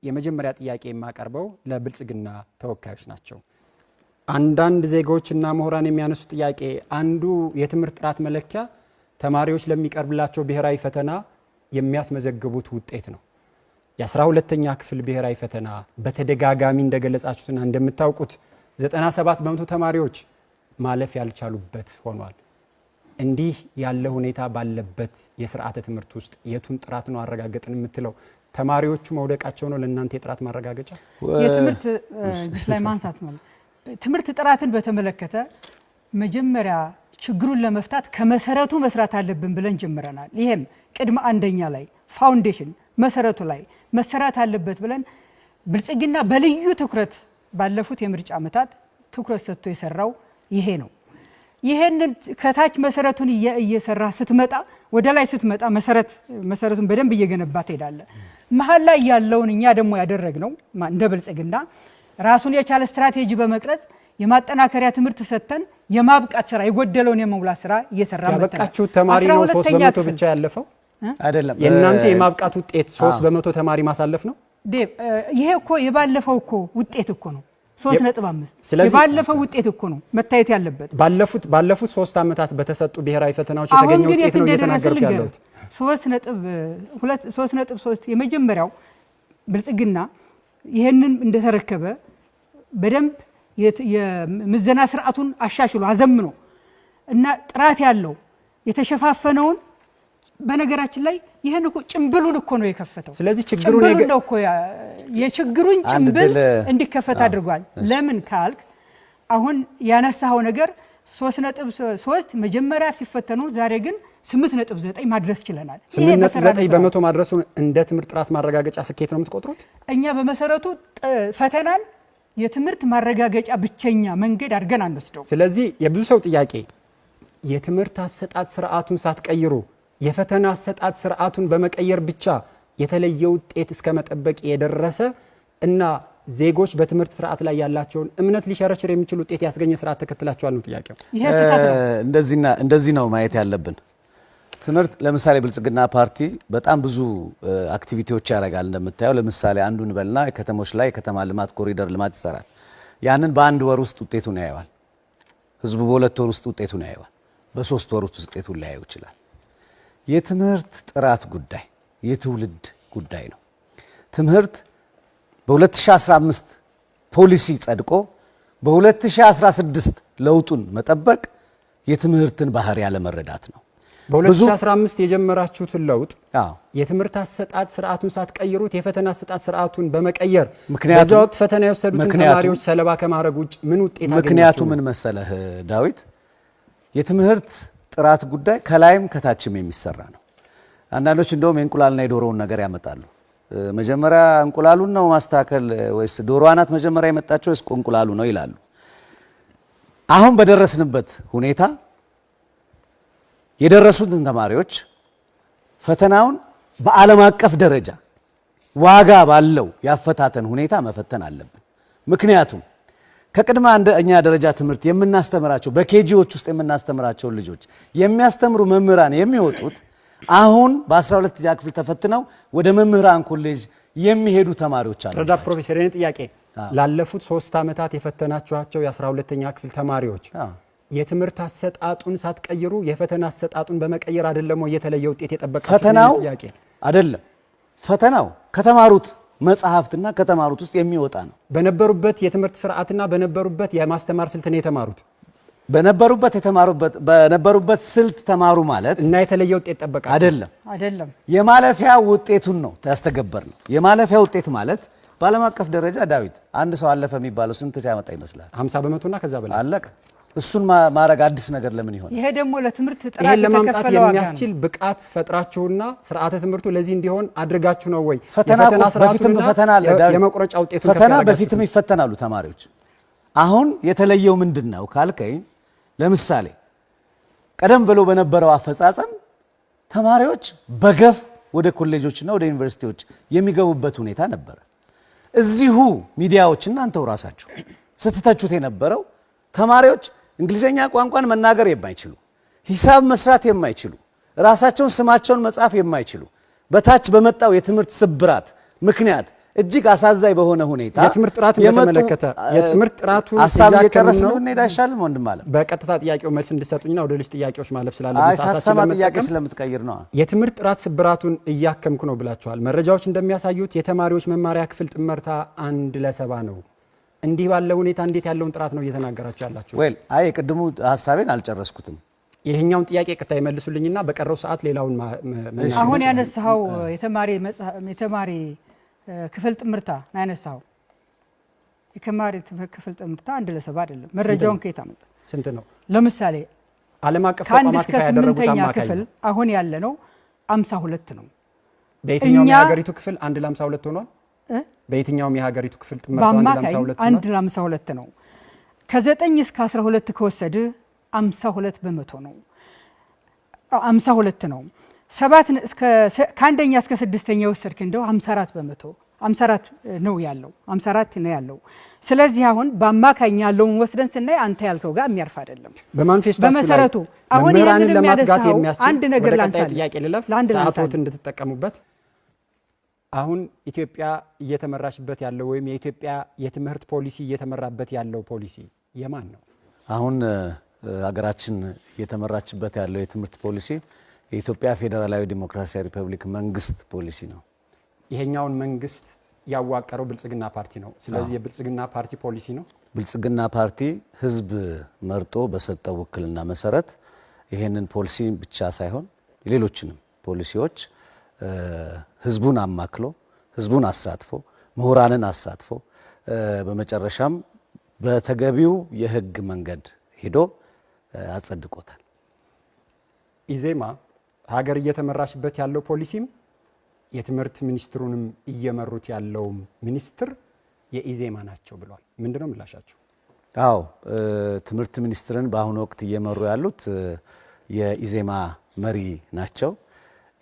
የመጀመሪያ ጥያቄ የማቀርበው ለብልጽግና ተወካዮች ናቸው። አንዳንድ ዜጎችና ምሁራን የሚያነሱ ጥያቄ አንዱ የትምህርት ጥራት መለኪያ ተማሪዎች ለሚቀርብላቸው ብሔራዊ ፈተና የሚያስመዘግቡት ውጤት ነው። የ12ኛ ክፍል ብሔራዊ ፈተና በተደጋጋሚ እንደገለጻችሁትና እንደምታውቁት 97% ተማሪዎች ማለፍ ያልቻሉበት ሆኗል። እንዲህ ያለ ሁኔታ ባለበት የስርዓተ ትምህርት ውስጥ የቱን ጥራት ነው አረጋገጥን የምትለው? ተማሪዎቹ መውደቃቸው ነው ለእናንተ የጥራት ማረጋገጫ? የትምህርት ላይ ማንሳት ነው። ትምህርት ጥራትን በተመለከተ መጀመሪያ ችግሩን ለመፍታት ከመሰረቱ መስራት አለብን ብለን ጀምረናል። ይሄም ቅድመ አንደኛ ላይ ፋውንዴሽን መሰረቱ ላይ መሰራት አለበት ብለን ብልጽግና በልዩ ትኩረት ባለፉት የምርጫ ዓመታት ትኩረት ሰጥቶ የሰራው ይሄ ነው። ይሄንን ከታች መሰረቱን እየሰራ ስትመጣ ወደ ላይ ስትመጣ መሰረቱን በደንብ እየገነባ ትሄዳለ። መሀል ላይ ያለውን እኛ ደግሞ ያደረግነው እንደ ብልጽግና ራሱን የቻለ ስትራቴጂ በመቅረጽ የማጠናከሪያ ትምህርት ሰጥተን የማብቃት ስራ የጎደለውን የመሙላት ስራ እየሰራ መጣ። ያበቃችሁ ተማሪ ነው 3% ብቻ ያለፈው አይደለም። የእናንተ የማብቃት ውጤት 3% ተማሪ ማሳለፍ ነው። ይሄ እኮ የባለፈው እኮ ውጤት እኮ ነው 3.5 የባለፈው ውጤት እኮ ነው መታየት ያለበት። ባለፉት 3 ዓመታት በተሰጡ ብሔራዊ ፈተናዎች የተገኘ ውጤት ነው እየተናገርኩ ያለሁት። 3.3 የመጀመሪያው ብልጽግና ይሄንን እንደተረከበ በደንብ የምዘና ስርዓቱን አሻሽሎ አዘምኖ እና ጥራት ያለው የተሸፋፈነውን በነገራችን ላይ ይሄን እኮ ጭምብሉን እኮ ነው የከፈተው። ስለዚህ የችግሩን ጭምብል እንዲከፈት አድርጓል። ለምን ካልክ አሁን ያነሳው ነገር 3.3 መጀመሪያ ሲፈተኑ ዛሬ ግን 8.9 ማድረስ ችለናል። 8.9% ማድረሱ እንደ ትምህርት ጥራት ማረጋገጫ ስኬት ነው የምትቆጥሩት? እኛ በመሰረቱ ፈተናን የትምህርት ማረጋገጫ ብቸኛ መንገድ አድርገን አንወስደው። ስለዚህ የብዙ ሰው ጥያቄ የትምህርት አሰጣጥ ስርዓቱን ሳትቀይሩ የፈተና አሰጣጥ ስርዓቱን በመቀየር ብቻ የተለየ ውጤት እስከ መጠበቅ የደረሰ እና ዜጎች በትምህርት ስርዓት ላይ ያላቸውን እምነት ሊሸረሽር የሚችል ውጤት ያስገኘ ስርዓት ተከትላቸዋል ነው ጥያቄው። እንደዚህ ነው ማየት ያለብን። ትምህርት ለምሳሌ ብልጽግና ፓርቲ በጣም ብዙ አክቲቪቲዎች ያደርጋል እንደምታየው። ለምሳሌ አንዱን በልና ከተሞች ላይ ከተማ ልማት ኮሪደር ልማት ይሰራል። ያንን በአንድ ወር ውስጥ ውጤቱን ያየዋል። ህዝቡ በሁለት ወር ውስጥ ውጤቱን ያየዋል። በሶስት ወር ውስጥ ውጤቱን ሊያየው ይችላል። የትምህርት ጥራት ጉዳይ የትውልድ ጉዳይ ነው። ትምህርት በ2015 ፖሊሲ ጸድቆ በ2016 ለውጡን መጠበቅ የትምህርትን ባህሪ ያለ መረዳት ነው። በ2015 የጀመራችሁትን ለውጥ የትምህርት አሰጣጥ ስርዓቱን ሳትቀይሩት የፈተና አሰጣጥ ስርዓቱን በመቀየር በዛ ወቅት ፈተና የወሰዱትን ተማሪዎች ሰለባ ከማድረግ ውጭ ምን ውጤት አገኛችሁ? ምክንያቱ ምን መሰለህ ዳዊት፣ የትምህርት ጥራት ጉዳይ ከላይም ከታችም የሚሰራ ነው። አንዳንዶች እንደውም የእንቁላልና የዶሮውን ነገር ያመጣሉ። መጀመሪያ እንቁላሉን ነው ማስተካከል ወይስ ዶሮዋ ናት መጀመሪያ የመጣቸው ወይስ እንቁላሉ ነው ይላሉ። አሁን በደረስንበት ሁኔታ የደረሱትን ተማሪዎች ፈተናውን በዓለም አቀፍ ደረጃ ዋጋ ባለው ያፈታተን ሁኔታ መፈተን አለብን። ምክንያቱም ከቅድመ አንደኛ ደረጃ ትምህርት የምናስተምራቸው በኬጂዎች ውስጥ የምናስተምራቸው ልጆች የሚያስተምሩ መምህራን የሚወጡት አሁን በ12ኛ ክፍል ተፈትነው ወደ መምህራን ኮሌጅ የሚሄዱ ተማሪዎች አሉ። ረዳ ፕሮፌሰር የኔ ጥያቄ ላለፉት 3 ዓመታት የፈተናችኋቸው የ12ኛ ክፍል ተማሪዎች የትምህርት አሰጣጡን ሳትቀይሩ የፈተና አሰጣጡን በመቀየር አይደለም የተለየ ውጤት የጠበቃችሁ? ፈተናው አይደለም፣ ፈተናው ከተማሩት መጽሐፍትና ከተማሩት ውስጥ የሚወጣ ነው። በነበሩበት የትምህርት ስርዓትና በነበሩበት የማስተማር ስልት ነው የተማሩት። በነበሩበት ስልት ተማሩ ማለት እና የተለየ ውጤት ጠበቃ አይደለም። የማለፊያ ውጤቱን ነው ያስተገበር ነው። የማለፊያ ውጤት ማለት በዓለም አቀፍ ደረጃ ዳዊት አንድ ሰው አለፈ የሚባለው ስንት ያመጣ ይመስላል? 50% እና ከዛ በላይ አለቀ። እሱን ማረግ አዲስ ነገር ለምን ይሆን? ይሄ ደግሞ ለትምህርት ጥራት ይሄን ለማምጣት የሚያስችል ብቃት ፈጥራችሁና ስርዓተ ትምህርቱ ለዚህ እንዲሆን አድርጋችሁ ነው ወይ? ፈተና በፊትም ፈተና አለ ዳዊት። የመቁረጫ ውጤቱ ፈተና በፊትም ይፈተናሉ ተማሪዎች። አሁን የተለየው ምንድነው ካልከኝ፣ ለምሳሌ ቀደም ብሎ በነበረው አፈጻጸም ተማሪዎች በገፍ ወደ ኮሌጆችና ወደ ዩኒቨርሲቲዎች የሚገቡበት ሁኔታ ነበር። እዚሁ ሚዲያዎች እናንተው ራሳችሁ ስትተቹት የነበረው ተማሪዎች እንግሊዘኛ ቋንቋን መናገር የማይችሉ፣ ሂሳብ መስራት የማይችሉ፣ ራሳቸውን ስማቸውን መጻፍ የማይችሉ በታች በመጣው የትምህርት ስብራት ምክንያት እጅግ አሳዛኝ በሆነ ሁኔታ የትምህርት ጥራትን በተመለከተ የትምህርት ጥራቱ ሀሳብ እየጨረስን ብንሄድ አይሻልም ወንድም አለ? በቀጥታ ጥያቄው መልስ እንድሰጡኝና ወደ ሌሎች ጥያቄዎች ማለፍ ስላለብን ሳትሰማ ጥያቄ ስለምትቀይር ነው። የትምህርት ጥራት ስብራቱን እያከምኩ ነው ብላችኋል። መረጃዎች እንደሚያሳዩት የተማሪዎች መማሪያ ክፍል ጥመርታ 1:70 ነው። እንዲህ ባለ ሁኔታ እንዴት ያለውን ጥራት ነው እየተናገራችሁ ያላችሁ? ወይ አይ ቅድሙ ሀሳቤን አልጨረስኩትም። ይሄኛውን ጥያቄ ቀጥታ ይመልሱልኝና በቀረው ሰዓት ሌላውን አሁን ያነሳው የተማሪ ክፍል ጥምርታ ነው ያነሳው። የተማሪ ክፍል ጥምርታ 1:70 አይደለም። መረጃውን ከየት አመጣ? ስንት ነው? ለምሳሌ ዓለም አቀፍ ተቋማት ያደረጉት አማካይ ክፍል አሁን ያለ ነው 52 ነው። በየትኛውም የሀገሪቱ ክፍል 1:52 ሆኗል። በየትኛውም የሀገሪቱ ክፍል ጥምርታው 1:52 ነው። ከ9 እስከ 12 ከወሰደ 52 በመቶ ነው። 52 ነው። ከአንደኛ እስከ ስድስተኛ የወሰድክ እንደው 54 በመቶ 54 ነው ያለው። ስለዚህ አሁን በአማካኝ ያለውን ወስደን ስናይ አንተ ያልከው ጋር የሚያርፍ አይደለም። በመሰረቱ አሁን መምህራንን ለማጥጋት የሚያስችል አንድ ነገር ላንሳል። ጥያቄ ልለፍ ሰዓቶት እንድትጠቀሙበት። አሁን ኢትዮጵያ እየተመራችበት ያለው ወይም የኢትዮጵያ የትምህርት ፖሊሲ እየተመራበት ያለው ፖሊሲ የማን ነው? አሁን ሀገራችን እየተመራችበት ያለው የትምህርት ፖሊሲ የኢትዮጵያ ፌዴራላዊ ዲሞክራሲያዊ ሪፐብሊክ መንግስት ፖሊሲ ነው። ይሄኛውን መንግስት ያዋቀረው ብልጽግና ፓርቲ ነው። ስለዚህ የብልጽግና ፓርቲ ፖሊሲ ነው። ብልጽግና ፓርቲ ህዝብ መርጦ በሰጠው ውክልና መሰረት ይሄንን ፖሊሲ ብቻ ሳይሆን ሌሎችንም ፖሊሲዎች ህዝቡን አማክሎ ህዝቡን አሳትፎ ምሁራንን አሳትፎ በመጨረሻም በተገቢው የህግ መንገድ ሄዶ አጸድቆታል። ኢዜማ ሀገር እየተመራችበት ያለው ፖሊሲም የትምህርት ሚኒስትሩንም እየመሩት ያለው ሚኒስትር የኢዜማ ናቸው ብሏል። ምንድነው ምላሻቸው? አዎ ትምህርት ሚኒስትርን በአሁኑ ወቅት እየመሩ ያሉት የኢዜማ መሪ ናቸው።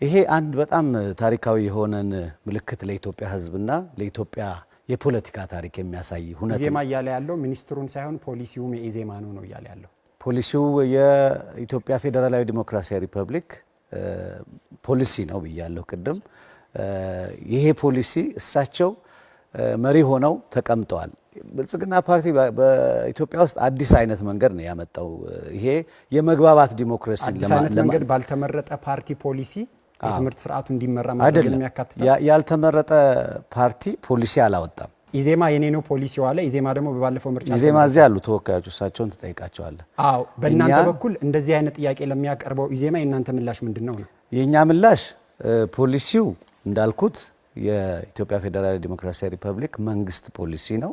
ይሄ አንድ በጣም ታሪካዊ የሆነን ምልክት ለኢትዮጵያ ህዝብና ለኢትዮጵያ የፖለቲካ ታሪክ የሚያሳይ ሁኔታ። ኢዜማ እያለ ያለው ሚኒስትሩን ሳይሆን ፖሊሲውም የኢዜማ ነው እያለ ያለው። ፖሊሲው የኢትዮጵያ ፌዴራላዊ ዲሞክራሲያዊ ሪፐብሊክ ፖሊሲ ነው ብያለሁ ቅድም። ይሄ ፖሊሲ እሳቸው መሪ ሆነው ተቀምጠዋል። ብልጽግና ፓርቲ በኢትዮጵያ ውስጥ አዲስ አይነት መንገድ ነው ያመጣው። ይሄ የመግባባት ዲሞክራሲ መንገድ ባልተመረጠ ፓርቲ ፖሊሲ የትምህርት ስርዓቱ እንዲመራ ማድረግ የሚያካትተው ያልተመረጠ ፓርቲ ፖሊሲ አላወጣም። ኢዜማ የኔ ነው ፖሊሲው አለ። ኢዜማ ደግሞ በባለፈው ምርጫ ኢዜማ እዚህ ያሉ ተወካዮች እሳቸውን ትጠይቃቸዋለህ። አዎ በእናንተ በኩል እንደዚህ አይነት ጥያቄ ለሚያቀርበው ኢዜማ የእናንተ ምላሽ ምንድነው ነው? የኛ ምላሽ ፖሊሲው እንዳልኩት የኢትዮጵያ ፌዴራላዊ ዲሞክራሲያዊ ሪፐብሊክ መንግስት ፖሊሲ ነው።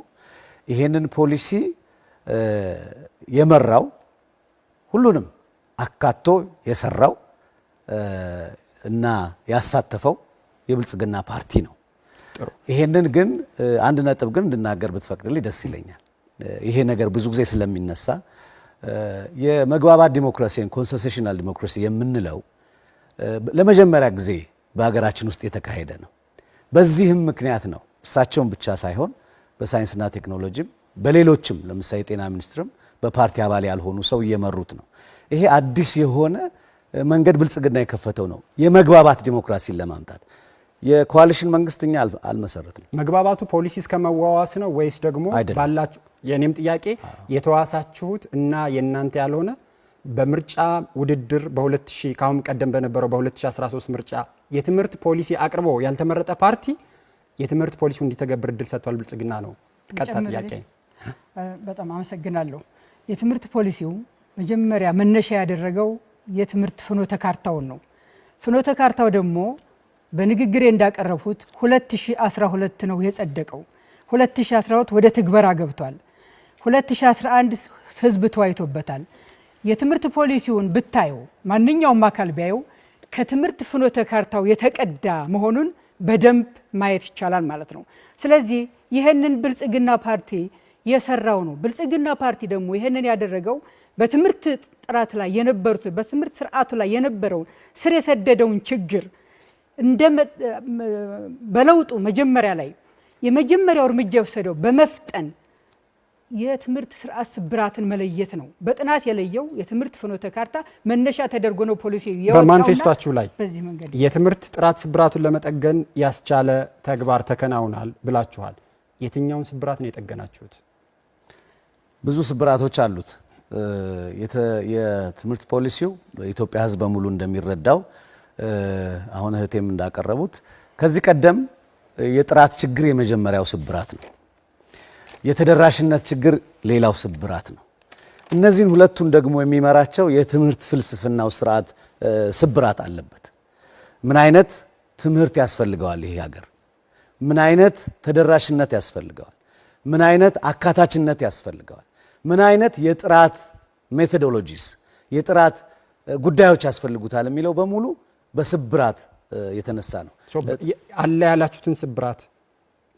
ይሄንን ፖሊሲ የመራው ሁሉንም አካቶ የሰራው እና ያሳተፈው የብልጽግና ፓርቲ ነው። ይሄንን ግን አንድ ነጥብ ግን እንድናገር ብትፈቅድልኝ ደስ ይለኛል። ይሄ ነገር ብዙ ጊዜ ስለሚነሳ የመግባባት ዲሞክራሲን ኮንሰሴሽናል ዲሞክራሲ የምንለው ለመጀመሪያ ጊዜ በሀገራችን ውስጥ የተካሄደ ነው። በዚህም ምክንያት ነው እሳቸውን ብቻ ሳይሆን በሳይንስና ቴክኖሎጂም በሌሎችም ለምሳሌ የጤና ሚኒስትርም በፓርቲ አባል ያልሆኑ ሰው እየመሩት ነው። ይሄ አዲስ የሆነ መንገድ ብልጽግና የከፈተው ነው የመግባባት ዲሞክራሲን ለማምጣት። የኮአሊሽን መንግስትኛ አልመሰረትም። መግባባቱ ፖሊሲ እስከመዋዋስ ነው ወይስ ደግሞ ባላችሁ? የኔም ጥያቄ የተዋሳችሁት እና የናንተ ያልሆነ በምርጫ ውድድር በ2000 ካሁን ቀደም በነበረው በ2013 ምርጫ የትምህርት ፖሊሲ አቅርቦ ያልተመረጠ ፓርቲ የትምህርት ፖሊሲው እንዲተገብር እድል ሰጥቷል ብልጽግና ነው። ቀጥታ ጥያቄ። በጣም አመሰግናለሁ። የትምህርት ፖሊሲው መጀመሪያ መነሻ ያደረገው የትምህርት ፍኖተ ካርታውን ነው። ፍኖተ ካርታው ደግሞ በንግግሬ እንዳቀረብኩት 2012 ነው የጸደቀው። 2012 ወደ ትግበራ ገብቷል። 2011 ህዝብ ተወያይቶበታል። የትምህርት ፖሊሲውን ብታየው ማንኛውም አካል ቢያየው ከትምህርት ፍኖተ ካርታው የተቀዳ መሆኑን በደንብ ማየት ይቻላል ማለት ነው። ስለዚህ ይሄንን ብልጽግና ፓርቲ የሰራው ነው። ብልጽግና ፓርቲ ደግሞ ይሄንን ያደረገው በትምህርት ጥራት ላይ የነበሩት በትምህርት ስርዓቱ ላይ የነበረውን ስር የሰደደውን ችግር በለውጡ መጀመሪያ ላይ የመጀመሪያው እርምጃ የወሰደው በመፍጠን የትምህርት ስርዓት ስብራትን መለየት ነው። በጥናት የለየው የትምህርት ፍኖተ ካርታ መነሻ ተደርጎ ነው ፖሊሲ የወጣውና በማኒፌስቶአችሁ ላይ በዚህ መንገድ የትምህርት ጥራት ስብራቱን ለመጠገን ያስቻለ ተግባር ተከናውናል ብላችኋል። የትኛውን ስብራት ነው የጠገናችሁት? ብዙ ስብራቶች አሉት። የትምህርት ፖሊሲው ኢትዮጵያ ሕዝብ በሙሉ እንደሚረዳው አሁን እህቴም እንዳቀረቡት ከዚህ ቀደም የጥራት ችግር የመጀመሪያው ስብራት ነው። የተደራሽነት ችግር ሌላው ስብራት ነው። እነዚህን ሁለቱን ደግሞ የሚመራቸው የትምህርት ፍልስፍናው ስርዓት ስብራት አለበት። ምን አይነት ትምህርት ያስፈልገዋል ይሄ ሀገር? ምን አይነት ተደራሽነት ያስፈልገዋል? ምን አይነት አካታችነት ያስፈልገዋል? ምን አይነት የጥራት ሜቶዶሎጂስ የጥራት ጉዳዮች ያስፈልጉታል የሚለው በሙሉ በስብራት የተነሳ ነው። አለ ያላችሁትን ስብራት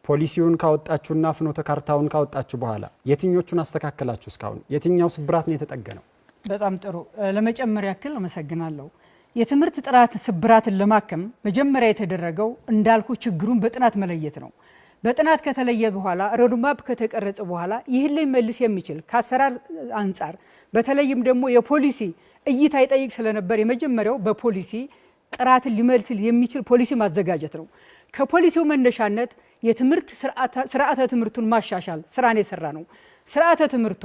ፖሊሲውን ካወጣችሁና ፍኖተ ካርታውን ካወጣችሁ በኋላ የትኞቹን አስተካከላችሁ? እስካሁን የትኛው ስብራት ነው የተጠገነው? በጣም ጥሩ። ለመጨመር ያክል አመሰግናለሁ። የትምህርት ጥራት ስብራትን ለማከም መጀመሪያ የተደረገው እንዳልኩ ችግሩን በጥናት መለየት ነው። በጥናት ከተለየ በኋላ ሮድማፕ ከተቀረጸ በኋላ ይህን ላይ መልስ የሚችል ከአሰራር አንጻር በተለይም ደግሞ የፖሊሲ እይታ ይጠይቅ ስለነበር የመጀመሪያው በፖሊሲ ጥራትን ሊመልስ የሚችል ፖሊሲ ማዘጋጀት ነው። ከፖሊሲው መነሻነት የትምህርት ስርዓተ ትምህርቱን ማሻሻል ስራን የሰራ ነው። ስርዓተ ትምህርቱ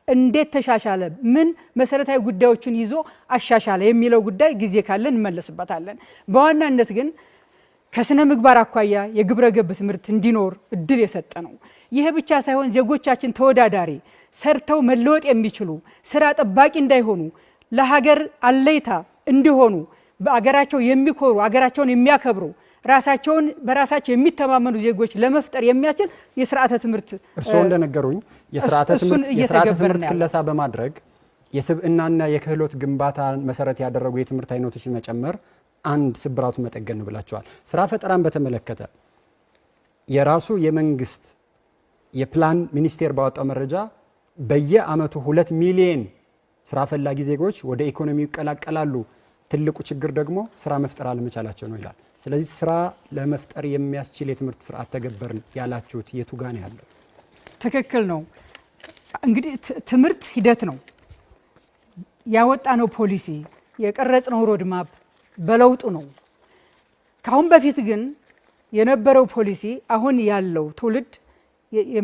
እንዴት ተሻሻለ፣ ምን መሰረታዊ ጉዳዮችን ይዞ አሻሻለ የሚለው ጉዳይ ጊዜ ካለን እንመለስበታለን። በዋናነት ግን ከስነ ምግባር አኳያ የግብረ ገብ ትምህርት እንዲኖር እድል የሰጠ ነው። ይሄ ብቻ ሳይሆን ዜጎቻችን ተወዳዳሪ ሰርተው መለወጥ የሚችሉ ስራ ጠባቂ እንዳይሆኑ ለሀገር አለይታ እንዲሆኑ በአገራቸው የሚኮሩ አገራቸውን የሚያከብሩ ራሳቸውን በራሳቸው የሚተማመኑ ዜጎች ለመፍጠር የሚያስችል የስርዓተ ትምህርት እርስዎ እንደነገሩኝ የስርዓተ ትምህርት ክለሳ በማድረግ የስብዕናና የክህሎት ግንባታ መሰረት ያደረጉ የትምህርት አይነቶችን መጨመር አንድ ስብራቱን መጠገን ነው ብላችኋል። ስራ ፈጠራን በተመለከተ የራሱ የመንግስት የፕላን ሚኒስቴር ባወጣው መረጃ በየአመቱ 2 ሚሊዮን ስራ ፈላጊ ዜጎች ወደ ኢኮኖሚው ይቀላቀላሉ። ትልቁ ችግር ደግሞ ስራ መፍጠር አለመቻላቸው ነው ይላል። ስለዚህ ስራ ለመፍጠር የሚያስችል የትምህርት ስርዓት ተገበርን ያላችሁት የቱ ጋር ነው ያለው? ትክክል ነው። እንግዲህ ትምህርት ሂደት ነው። ያወጣነው ፖሊሲ የቀረጽነው ሮድማፕ በለውጡ ነው። ካሁን በፊት ግን የነበረው ፖሊሲ አሁን ያለው ትውልድ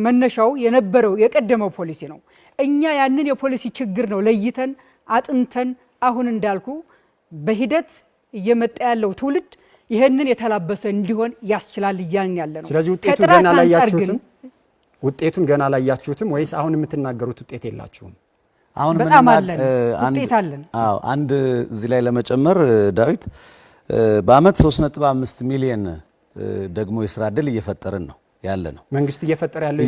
መነሻው የነበረው የቀደመው ፖሊሲ ነው። እኛ ያንን የፖሊሲ ችግር ነው ለይተን አጥንተን አሁን እንዳልኩ በሂደት እየመጣ ያለው ትውልድ ይሄንን የተላበሰ እንዲሆን ያስችላል እያልን ያለ ነው። ስለዚህ ውጤቱን ገና ላያችሁትም ወይስ አሁን የምትናገሩት ውጤት የላችሁም? አሁን በጣም አለን፣ ውጤት አለን። አዎ አንድ እዚህ ላይ ለመጨመር ዳዊት በአመት 3.5 ሚሊዮን ደግሞ የስራ ዕድል እየፈጠርን ነው ያለ ነው። መንግስት እየፈጠረ ያለው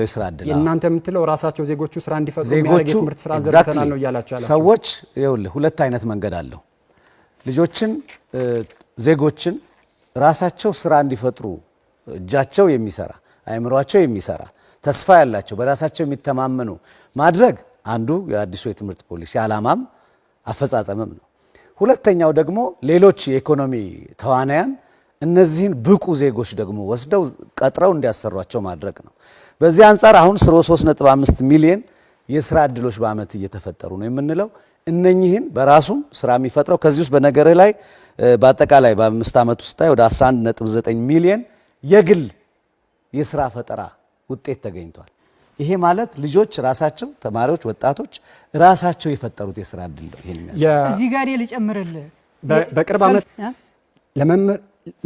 የስራ ዕድል የእናንተ የምትለው ራሳቸው ዜጎቹ ስራ እንዲፈጥሩ የሚያደርግ የትምህርት ስራ ዘርተናል ነው እያላችሁ ያላችሁ። ሰዎች ይኸውልህ ሁለት አይነት መንገድ አለው። ልጆችን ዜጎችን ራሳቸው ስራ እንዲፈጥሩ እጃቸው የሚሰራ አእምሯቸው የሚሰራ ተስፋ ያላቸው በራሳቸው የሚተማመኑ ማድረግ አንዱ የአዲሱ የትምህርት ፖሊሲ ዓላማም አፈጻጸምም ነው። ሁለተኛው ደግሞ ሌሎች የኢኮኖሚ ተዋናያን እነዚህን ብቁ ዜጎች ደግሞ ወስደው ቀጥረው እንዲያሰሯቸው ማድረግ ነው። በዚህ አንጻር አሁን 3.5 ሚሊዮን የስራ ዕድሎች በአመት እየተፈጠሩ ነው የምንለው። እነኚህን በራሱም ስራ የሚፈጥረው ከዚህ ውስጥ በነገርህ ላይ በአጠቃላይ በ5 ዓመት ውስጥ ወደ 11.9 ሚሊዮን የግል የስራ ፈጠራ ውጤት ተገኝቷል። ይሄ ማለት ልጆች ራሳቸው ተማሪዎች፣ ወጣቶች ራሳቸው የፈጠሩት የስራ ዕድል ነው። ይሄን እዚህ ጋር ልጨምርልህ በቅርብ ዓመት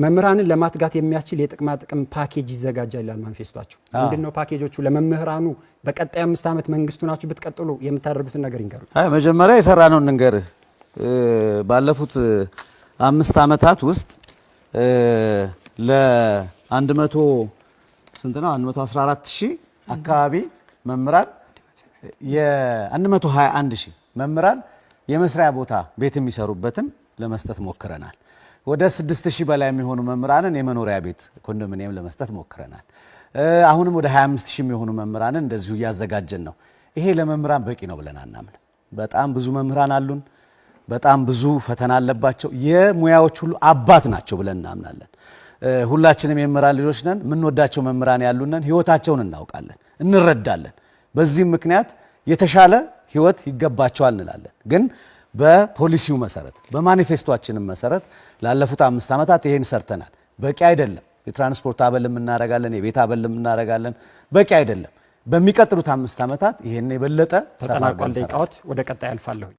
መምህራንን ለማትጋት የሚያስችል የጥቅማ ጥቅም ፓኬጅ ይዘጋጃል ይላል ማኒፌስቶአችሁ። ምንድነው ፓኬጆቹ? ለመምህራኑ በቀጣይ 5 ዓመት መንግስቱ ናችሁ ብትቀጥሉ የምታደርጉትን ነገር ይንገሩ። መጀመሪያ የሰራነው እንንገርህ። ባለፉት 5 ዓመታት ውስጥ ለ100 ስንት ነው 114,000 አካባቢ መምህራን የ121,000 መምህራን የመስሪያ ቦታ ቤት የሚሰሩበትን ለመስጠት ሞክረናል። ወደ 6,000 በላይ የሚሆኑ መምህራንን የመኖሪያ ቤት ኮንዶሚኒየም ለመስጠት ሞክረናል። አሁንም ወደ 25,000 የሚሆኑ መምህራንን እንደዚሁ እያዘጋጀን ነው። ይሄ ለመምህራን በቂ ነው ብለን አናምንም። በጣም ብዙ መምህራን አሉን። በጣም ብዙ ፈተና አለባቸው። የሙያዎች ሁሉ አባት ናቸው ብለን እናምናለን። ሁላችንም የመምህራን ልጆች ነን። የምንወዳቸው መምህራን ያሉነን፣ ህይወታቸውን እናውቃለን፣ እንረዳለን። በዚህም ምክንያት የተሻለ ህይወት ይገባቸዋል እንላለን። ግን በፖሊሲው መሰረት በማኒፌስቶአችንም መሰረት ላለፉት 5 ዓመታት ይሄን ሰርተናል። በቂ አይደለም። የትራንስፖርት አበልም እናረጋለን፣ የቤት አበልም እናረጋለን። በቂ አይደለም። በሚቀጥሉት 5 ዓመታት ይሄን የበለጠ ተጠናቋል። ደቂቃዎች ወደ ቀጣይ አልፋለሁ።